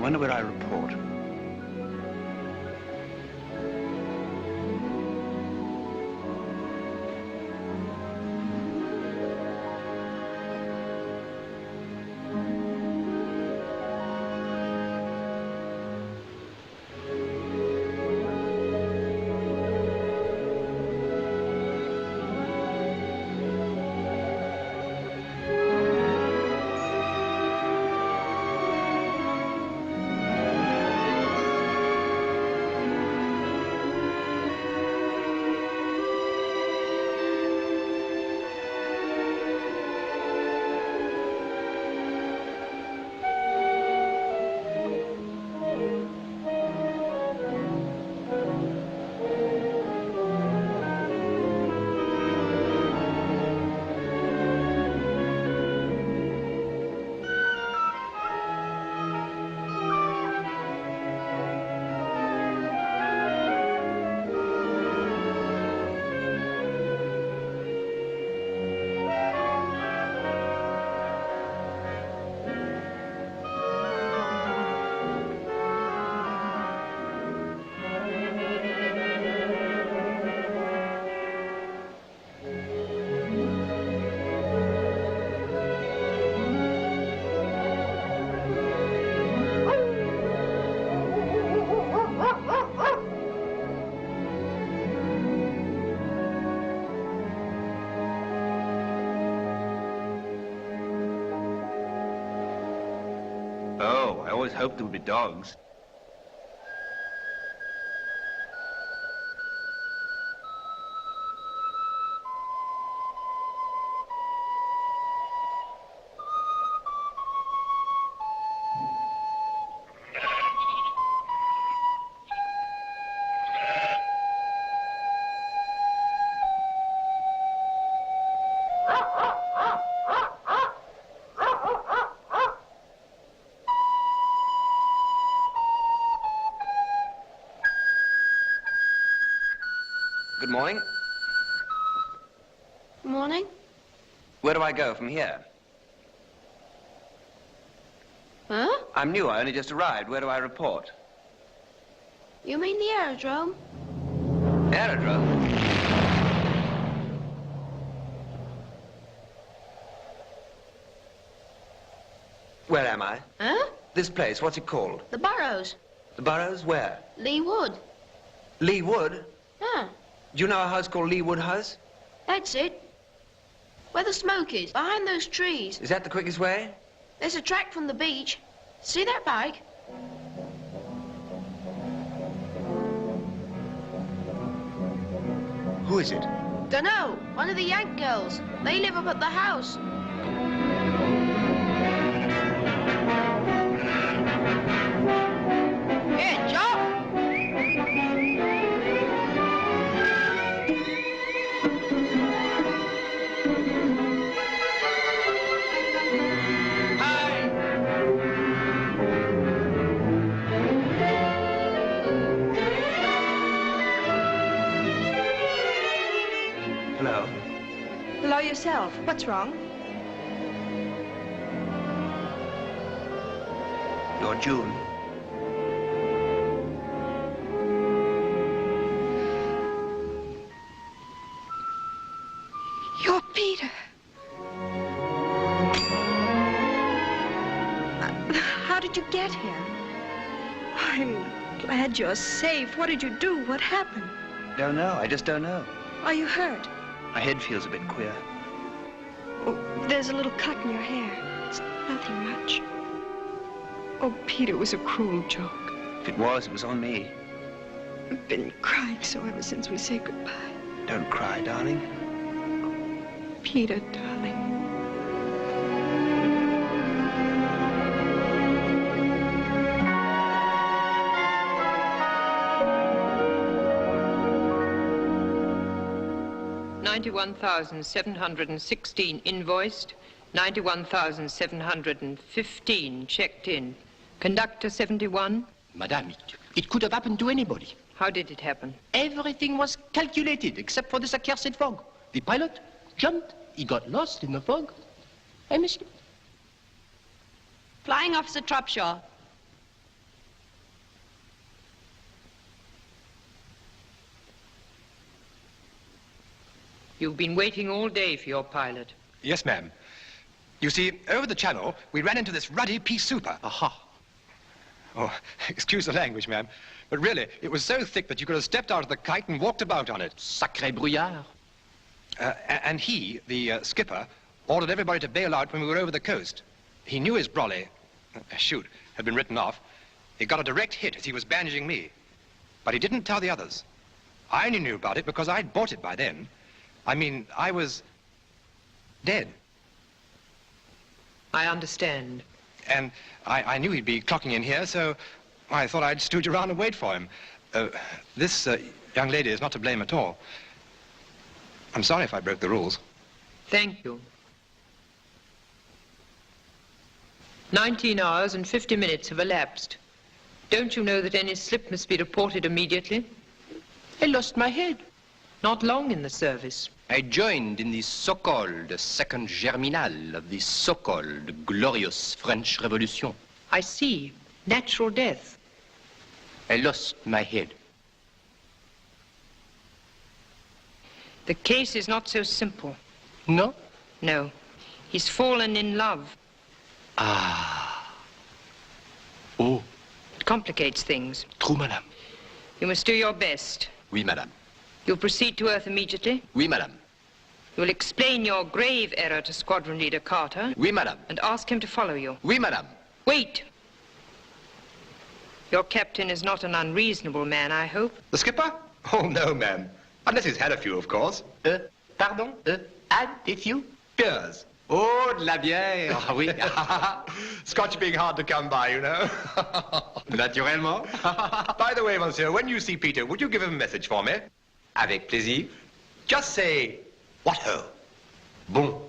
wonder where I report. Oh, I always hoped there would be dogs. Good morning. Morning. Where do I go from here? Huh? I'm new. I only just arrived. Where do I report? You mean the aerodrome? Aerodrome? Where am I? Huh? This place, what's it called? The Burrows. The Burrows? Where? Lee Wood. Lee Wood? Huh. Do you know a house called Lee Wood House? That's it. Where the smoke is, behind those trees. Is that the quickest way? There's a track from the beach. See that bike? Who is it? Dunno. One of the Yank girls. They live up at the house. Here, Jock. Hello. Hello yourself. What's wrong? You're June. You're Peter. How did you get here? I'm glad you're safe. What did you do? What happened? Don't know. I just don't know. Are you hurt? My head feels a bit queer. Oh, there's a little cut in your hair. It's nothing much. Oh, Peter, it was a cruel joke. If it was on me. I've been crying so ever since we said goodbye. Don't cry, darling. Peter, darling. $91,716 invoiced, 91,715 checked in. Conductor 71. Madame, it could have happened to anybody. How did it happen? Everything was calculated except for this accursed fog. The pilot jumped, he got lost in the fog. I missed him. Flying Officer Tropshaw. You've been waiting all day for your pilot. Yes, ma'am. You see, over the channel, we ran into this ruddy pea souper. Aha. Oh, excuse the language, ma'am. But really, it was so thick that you could have stepped out of the kite and walked about on it. Sacré brouillard. And he, the skipper, ordered everybody to bail out when we were over the coast. He knew his brolly, had been written off. He got a direct hit as he was bandaging me. But he didn't tell the others. I only knew about it because I'd bought it by then. I mean, I was dead. I understand. And I knew he'd be clocking in here, so I thought I'd stooge around and wait for him. This young lady is not to blame at all. I'm sorry if I broke the rules. Thank you. 19 hours and 50 minutes have elapsed. Don't you know that any slip must be reported immediately? I lost my head. Not long in the service. I joined in the so-called second germinal of the so-called glorious French Revolution. I see. Natural death. I lost my head. The case is not so simple. No? No. He's fallen in love. Ah. Oh. It complicates things. True, madame. You must do your best. Oui, madame. You'll proceed to Earth immediately. Oui, madame. You'll explain your grave error to Squadron Leader Carter. Oui, madame. And ask him to follow you. Oui, madame. Wait. Your captain is not an unreasonable man, I hope. The skipper? Oh, no, ma'am. Unless he's had a few, of course. Pardon? Had a few? Beers. Oh, de la bière. Ah, oui. Scotch being hard to come by, you know. Naturellement. By the way, monsieur, when you see Peter, would you give him a message for me? Avec plaisir. Just say, what ho? Bon.